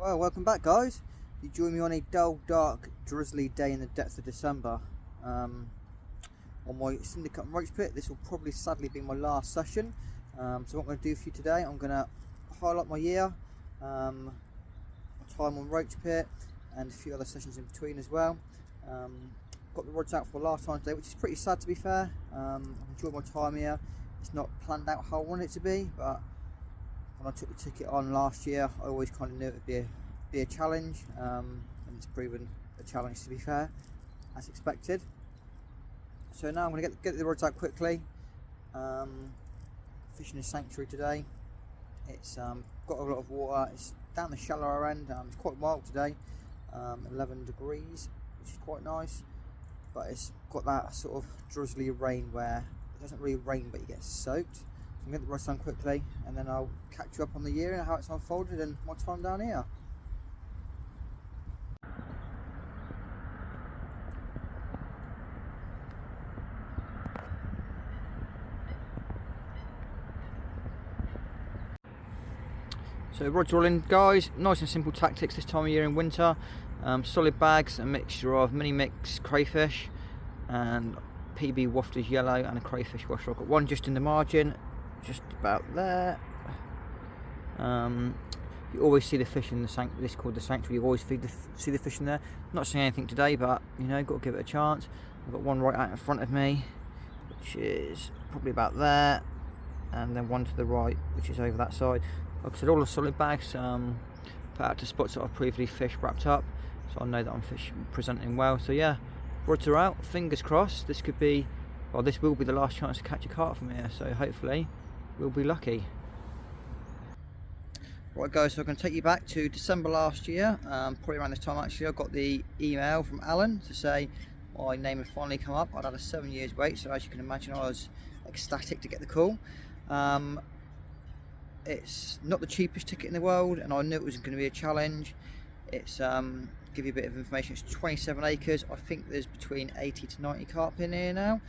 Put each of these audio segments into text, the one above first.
Well, welcome back, guys. You join me on a dull, dark, drizzly day in the depths of December on my Syndicate and Roach Pit. This will probably sadly be my last session. So what I'm going to do for you today, I'm going to highlight my year, my time on Roach Pit, and a few other sessions in between as well. Got the rods out for the last time today, which is pretty sad to be fair. I've enjoyed my time here. It's not planned out how I want it to be, but when I took the ticket on last year, I always kind of knew it would be a challenge, and it's proven a challenge to be fair, as expected. So now I'm going to get the rods out quickly. Fishing a sanctuary today. It's got a lot of water. It's down the shallower end. It's quite mild today, 11 degrees, which is quite nice. But it's got that sort of drizzly rain where it doesn't really rain, but you get soaked. So I'm going to get the rods down quickly, and then I'll catch you up on the year and how it's unfolded and my time down here. So rods are all in, guys. Nice and simple tactics this time of year in winter. Solid bags, a mixture of mini mix crayfish and PB wafters yellow and a crayfish washer. I've got one just in the margin, just about there. You always see the fish in the sanctuary. This is called the sanctuary. You always see the fish in there. Not seeing anything today, but you know, got to give it a chance. I've got one right out in front of me, which is probably about there, and then one to the right, which is over that side. Like I said, all the solid bags put out to spots that I've previously fished wrapped up, so I know that I'm presenting well. So yeah, rods are out. Fingers crossed. This could be, well, this will be the last chance to catch a carp from here. So hopefully, we'll be lucky. Right guys, so I'm going to take you back to December last year, probably around this time actually. I got the email from Alan to say my name had finally come up. I'd had a 7 years wait, so as you can imagine I was ecstatic to get the call. It's not the cheapest ticket in the world, and I knew it was going to be a challenge. It's give you a bit of information, it's 27 acres. I think there's between 80 to 90 carp in here now.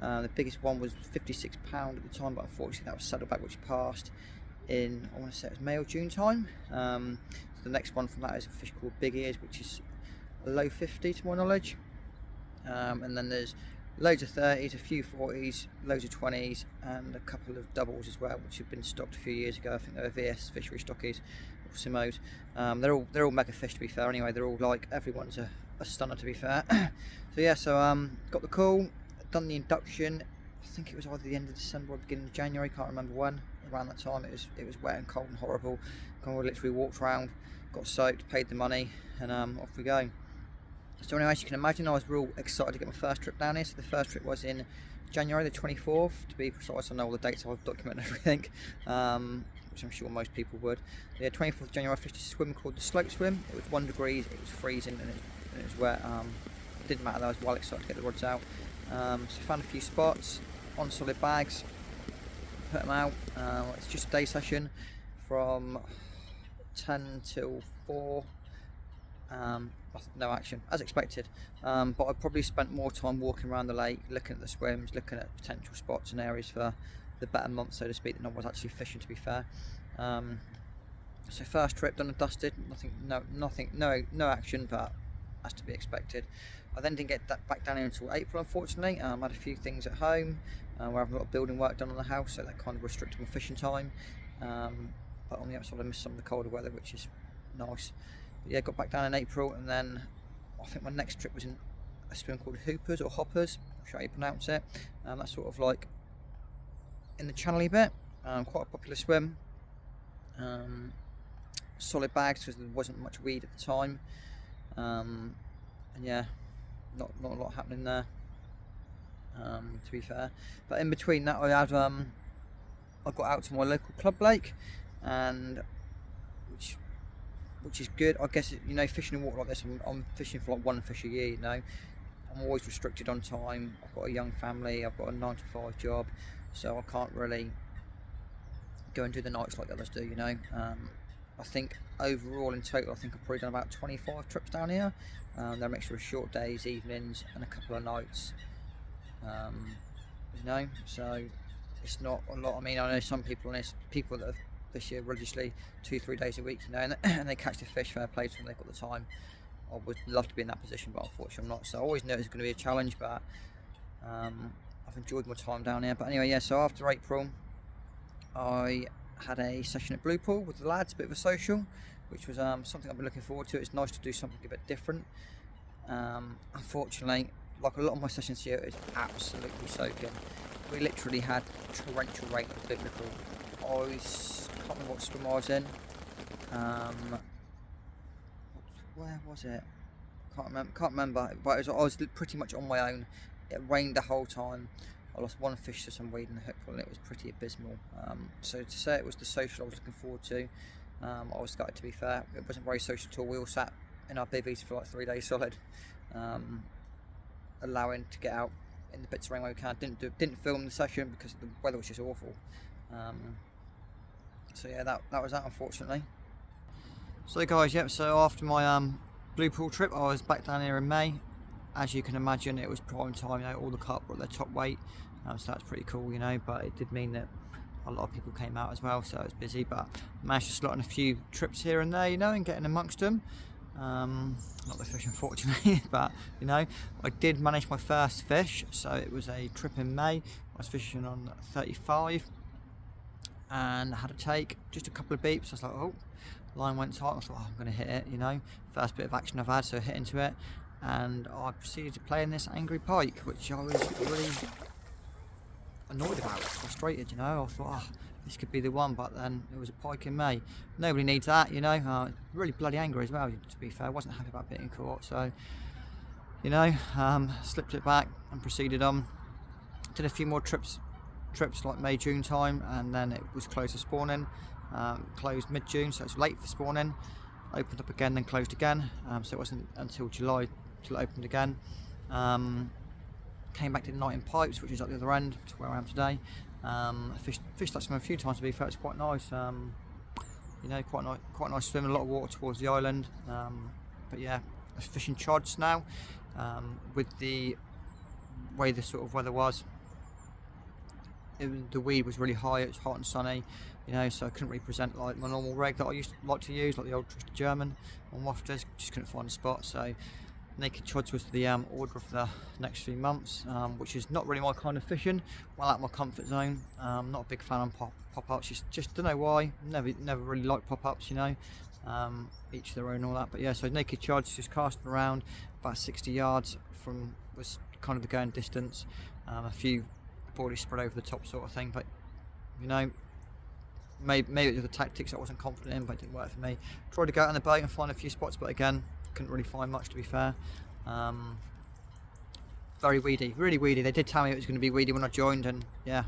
The biggest one was 56 pound at the time, but unfortunately that was saddleback, which passed in, I want to say it was May or June time. So the next one from that is a fish called Big Ears, which is a low 50 to my knowledge. And then there's loads of 30s, a few 40s, loads of 20s, and a couple of doubles as well, which have been stocked a few years ago. I think they were VS fishery stockies or Simos. They're all mega fish to be fair. Anyway, they're all like, everyone's a stunner to be fair. So yeah, got the call, done the induction. I think it was either the end of December or beginning of January, can't remember when. Around that time it was wet and cold and horrible. We literally walked around, got soaked, paid the money, and off we go. So anyway, as you can imagine, I was real excited to get my first trip down here. So the first trip was in January the 24th, to be precise. I know all the dates, I've documented everything, which I'm sure most people would. Yeah, 24th of January I fished a swim called the slope swim. It was 1 degree, it was freezing, and it was wet. It didn't matter though, I was well excited to get the rods out. So found a few spots on solid bags, put them out. It's just a day session from 10 till 4. No action as expected, but I probably spent more time walking around the lake, looking at the swims, looking at potential spots and areas for the better months, so to speak, than I was actually fishing, to be fair. So first trip done and dusted, no action, but as to be expected. I then didn't get that back down here until April, unfortunately. I had a few things at home where I've got a lot of building work done on the house, so that kind of restricted my fishing time. But on the upside I missed some of the colder weather, which is nice. But yeah, got back down in April, and then I think my next trip was in a swim called Hoopers or Hoppers, I'm sure how you pronounce it. That's sort of like in the channely bit, quite a popular swim. Solid bags because there wasn't much weed at the time, and yeah, not a lot happening there, to be fair. But in between that, I got out to my local club lake, and which is good. I guess, you know, fishing in water like this, I'm fishing for like 1 fish a year, you know. I'm always restricted on time. I've got a young family, I've got a 9 to 5 job, so I can't really go and do the nights like others do, you know. I think overall in total, I think I've probably done about 25 trips down here. They're a mixture of short days, evenings, and a couple of nights, you know, so it's not a lot. I mean, I know some people on this, people that have this year religiously 2-3 days a week, you know, and they catch the fish. Fair play to them, they've got the time. I would love to be in that position, but unfortunately I'm not. So I always knew it was going to be a challenge, but I've enjoyed my time down here. But anyway, yeah, so after April I had a session at Blue Pool with the lads, a bit of a social, which was something I've been looking forward to. It's nice to do something a bit different. Unfortunately, like a lot of my sessions here, it's absolutely soaking. We literally had torrential rain at biblical. I can't remember what swim I was in. Where was it? Can't remember. But I was pretty much on my own. It rained the whole time. I lost one fish to some weed in the hook pool, and it was pretty abysmal. So to say it was the social I was looking forward to, I was gutted, to be fair. It wasn't very social at all. We all sat in our bivvies for like 3 days solid, allowing to get out in the bits of rain where we can. Didn't film the session because the weather was just awful. So yeah, that was that, unfortunately. So guys, yep, so after my Blue Pool trip, I was back down here in May. As you can imagine, it was prime time, you know, all the carp were at their top weight, so that's pretty cool, you know, but it did mean that a lot of people came out as well, so it was busy, but I managed to slot in a few trips here and there, you know, and getting amongst them. Not the fish, unfortunately, but, you know, I did manage my first fish, so it was a trip in May. I was fishing on 35, and I had to take just a couple of beeps. I was like, oh, line went tight, I thought, oh, I'm going to hit it, you know, first bit of action I've had, so I hit into it. And I proceeded to play in this angry pike, which I was really annoyed about, frustrated, you know. I thought, oh, this could be the one, but then it was a pike in May. Nobody needs that, you know. Really bloody angry as well, to be fair. I wasn't happy about being caught, so, you know, slipped it back and proceeded on. Did a few more trips like May, June time, and then it was closed for spawning. Closed mid-June, so it's late for spawning. Opened up again, then closed again, so it wasn't until July till it opened again. Came back to the night in pipes, which is at the other end to where I am today. Fished that swim a few times, to be fair. It's quite nice, you know, quite nice swim, a lot of water towards the island. But yeah, I was fishing chods now, with the way the sort of weather was. The weed was really high, it was hot and sunny, you know, so I couldn't really present like my normal rig that I used to like to use, like the old trusted German on wafters. Just couldn't find a spot, so naked chods was the order for the next few months, which is not really my kind of fishing, well out of my comfort zone. Not a big fan on pop-ups, just don't know why, never really liked pop-ups, you know, each their own and all that. But yeah, so naked chods, just casting around about 60 yards from was kind of the going distance. A few already spread over the top sort of thing, but you know, maybe it was the tactics I wasn't confident in, but it didn't work for me. Tried to go out on the boat and find a few spots, but again, couldn't really find much, to be fair. Very weedy, really weedy. They did tell me it was going to be weedy when I joined, and yeah,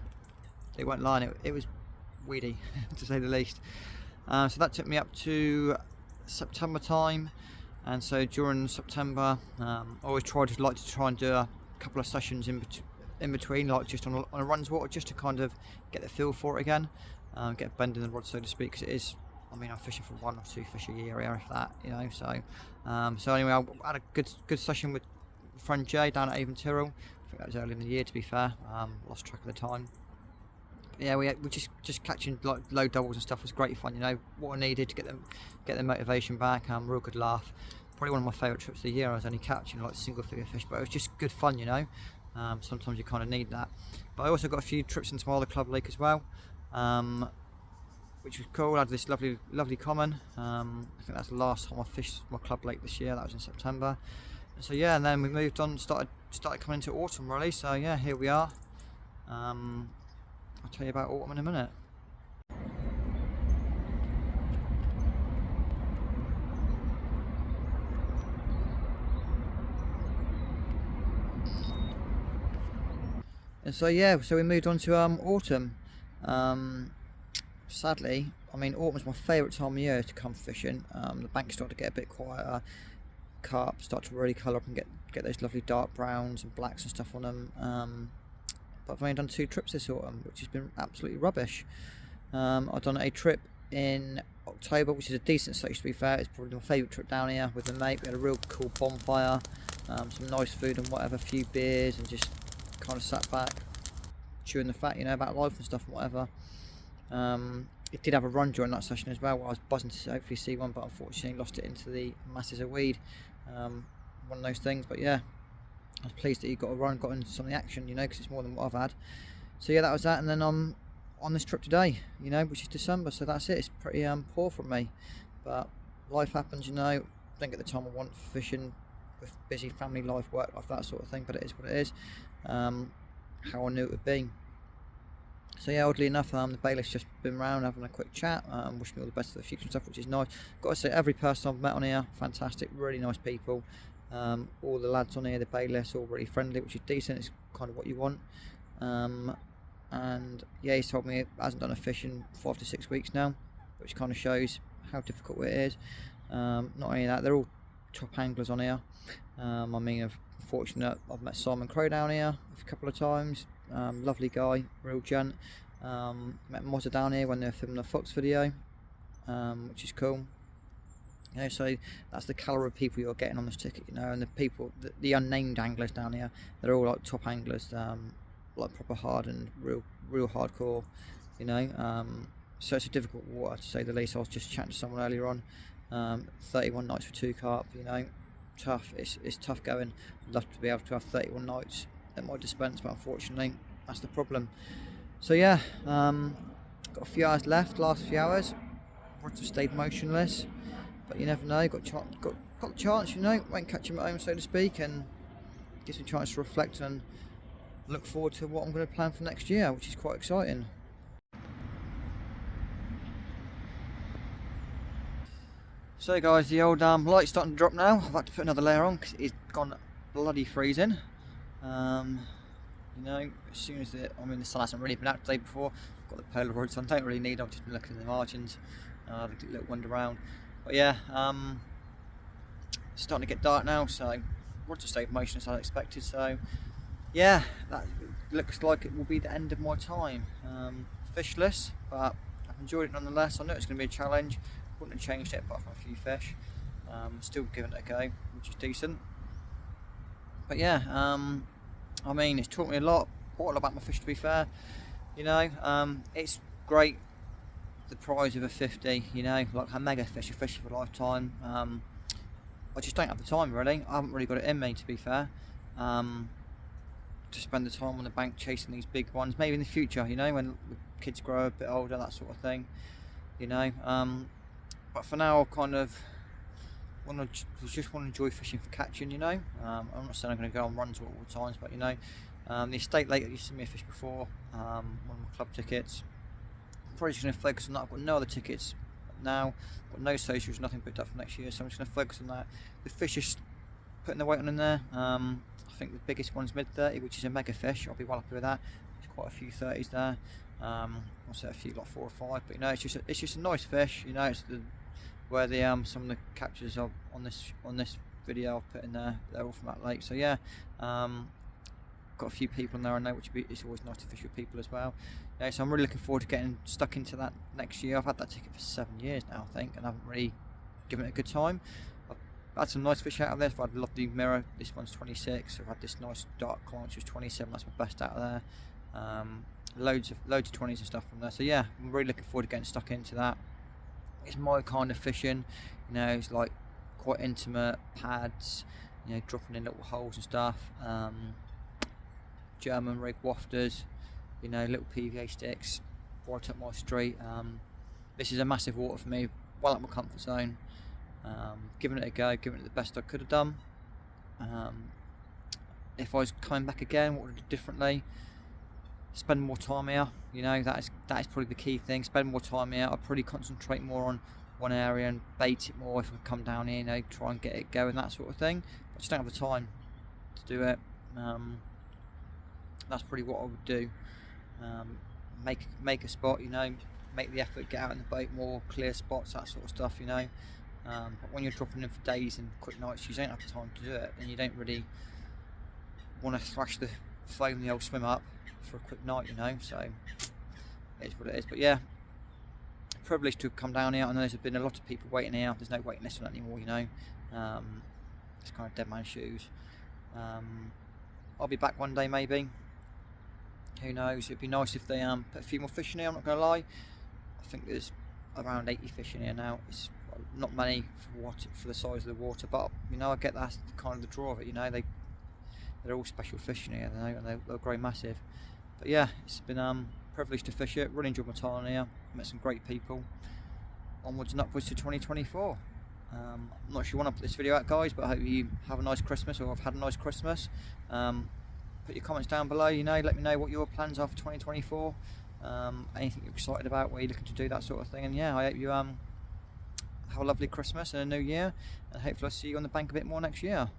they weren't lying, it was weedy to say the least. So that took me up to September time, and so during September I always try and do a couple of sessions in between, like just on a runs water, just to kind of get the feel for it again, get a bend in the rod, so to speak, because it is, I mean, I'm fishing for 1 or 2 fish a year here, if that, you know. So anyway, I had a good session with friend Jay down at Avon Tyrrell. I think that was early in the year, to be fair. Lost track of the time. But yeah, we just catching like low doubles and stuff was great fun, you know. What I needed to get the motivation back. Real good laugh. Probably one of my favourite trips of the year. I was only catching like single figure fish, but it was just good fun, you know. Sometimes you kind of need that. But I also got a few trips into my other club lake as well, which was cool. I had this lovely common. I think that's the last time I fished my club lake this year. That was in September. And so yeah, and then we moved on, started coming into autumn really. So yeah, here we are. I'll tell you about autumn in a minute. And so yeah, so we moved on to autumn. Sadly, I mean, autumn's my favourite time of year to come fishing. The banks start to get a bit quieter, carp start to really colour up and get those lovely dark browns and blacks and stuff on them. But I've only done 2 trips this autumn, which has been absolutely rubbish. I've done a trip in October, which is a decent stage, to be fair. It's probably my favourite trip down here with a mate. We had a real cool bonfire, some nice food and whatever, a few beers, and just kind of sat back chewing the fat, you know, about life and stuff and whatever. it did have a run during that session as well. I was buzzing to hopefully see one, but unfortunately lost it into the masses of weed. One of those things. But yeah, I was pleased that you got a run, got into some of the action, you know, because it's more than what I've had. So yeah, that was that. And then I'm on this trip today, you know, which is December. So that's it. It's pretty poor from me, but life happens, you know. Don't get the time I want for fishing with busy family life, work life, that sort of thing. But it is what it is. How I knew it would be. So yeah, oddly enough, the bailiff's just been round having a quick chat, wishing me all the best for the future and stuff, which is nice. Got to say, every person I've met on here, fantastic, really nice people. All the lads on here, the bailiffs, all really friendly, which is decent. It's kind of what you want. And yeah, he's told me he hasn't done a fish in 5 to 6 weeks now, which kind of shows how difficult it is. Not only that, they're all top anglers on here. I mean, I'm fortunate, I've met Simon Crow down here a couple of times. Lovely guy, real gent. Met Mozza down here when they were filming the Fox video, which is cool. You know, so that's the calibre of people you're getting on this ticket, you know. And the people, the unnamed anglers down here, they're all like top anglers, like proper hard and real hardcore, you know. So it's a difficult water to say the least. I was just chatting to someone earlier on. 31 nights for 2 carp, you know, tough. It's tough going. I'd love to be able to have 31 nights at my dispense, but unfortunately that's the problem. So yeah, got a few hours left, last few hours. Would have stayed motionless, but you never know. Got the chance, you know. Won't catch him at home, so to speak, and gives me a chance to reflect and look forward to what I'm going to plan for next year, which is quite exciting. So guys, the old light's starting to drop now. I've had to put another layer on because it's gone bloody freezing. You know, as soon as the sun hasn't really been out today before. I've got the Polaroids on, don't really need them. I've just been looking at the margins, a little wander around. But yeah, it's starting to get dark now, so we're to stay motion as I expected. So yeah, that looks like it will be the end of my time. Fishless, but I've enjoyed it nonetheless. I know it's going to be a challenge. Wouldn't have changed it apart from a few fish. Still giving it a go, which is decent. But yeah, I mean, it's taught me a lot. Quite a lot about my fish, to be fair. You know, it's great. The prize of a 50, you know, like a mega fish, a fish of a lifetime. I just don't have the time, really. I haven't really got it in me, to be fair, to spend the time on the bank chasing these big ones. Maybe in the future, you know, when the kids grow a bit older, that sort of thing, you know. But for now, I kind of just want to enjoy fishing for catching, you know. I'm not saying I'm going to go on runs all the times, but you know, the estate lake that used to send me a fish before, one of my club tickets. I'm probably just going to focus on that. I've got no other tickets now, got no socials, nothing booked up for next year, so I'm just going to focus on that. The fish is putting the weight on in there. I think the biggest one's mid-30, which is a mega fish. I'll be well happy with that. There's quite a few 30s there. Also a few like 4 or 5, but you know, it's just a nice fish. You know, it's where the some of the captures of on this video I've put in there, they're all from that lake. So yeah, got a few people in there I know, it's always nice to fish with people as well. Yeah, so I'm really looking forward to getting stuck into that next year. I've had that ticket for 7 years now, I think, and I haven't really given it a good time. I've had some nice fish out of there. I've had a lovely mirror. This one's 26. I've had this nice dark client which was 27. That's my best out of there. Loads of 20s and stuff from there. So yeah, I'm really looking forward to getting stuck into that. It's my kind of fishing, you know. It's like quite intimate pads, you know, dropping in little holes and stuff. German rig wafters, you know, little PVA sticks, right up my street. This is a massive water for me, well up my comfort zone. Giving it a go, giving it the best I could have done. If I was coming back again, what would I do differently? Spend more time here, you know. That is probably the key thing. Spend more time here. I'd probably concentrate more on one area and bait it more if I come down here, you know, try and get it going, that sort of thing. I just don't have the time to do it. That's probably what I would do. Make a spot, you know, make the effort, get out in the boat more, clear spots, that sort of stuff, you know. But when you're dropping in for days and quick nights, you don't have the time to do it, and you don't really want to thrash the foam the old swim up for a quick night, you know. So it is what it is. But yeah, privileged to have come down here. I know there's been a lot of people waiting here. There's no waiting list on it anymore, you know. It's kind of dead man's shoes. I'll be back one day maybe. Who knows? It'd be nice if they put a few more fish in here, I'm not going to lie. I think there's around 80 fish in here now. It's not many for the size of the water, but you know, I get that's kind of the draw of it. You know, they're all special fish in here, you know, and they'll grow massive. But yeah, it's been privileged to fish it. Really enjoyed my time here. Met some great people. Onwards and upwards to 2024. I'm not sure when I put this video out, guys, but I hope you have a nice Christmas, or have had a nice Christmas. Put your comments down below, you know, let me know what your plans are for 2024. Anything you're excited about, where you're looking to do, that sort of thing. And yeah, I hope you have a lovely Christmas and a new year, and hopefully I'll see you on the bank a bit more next year.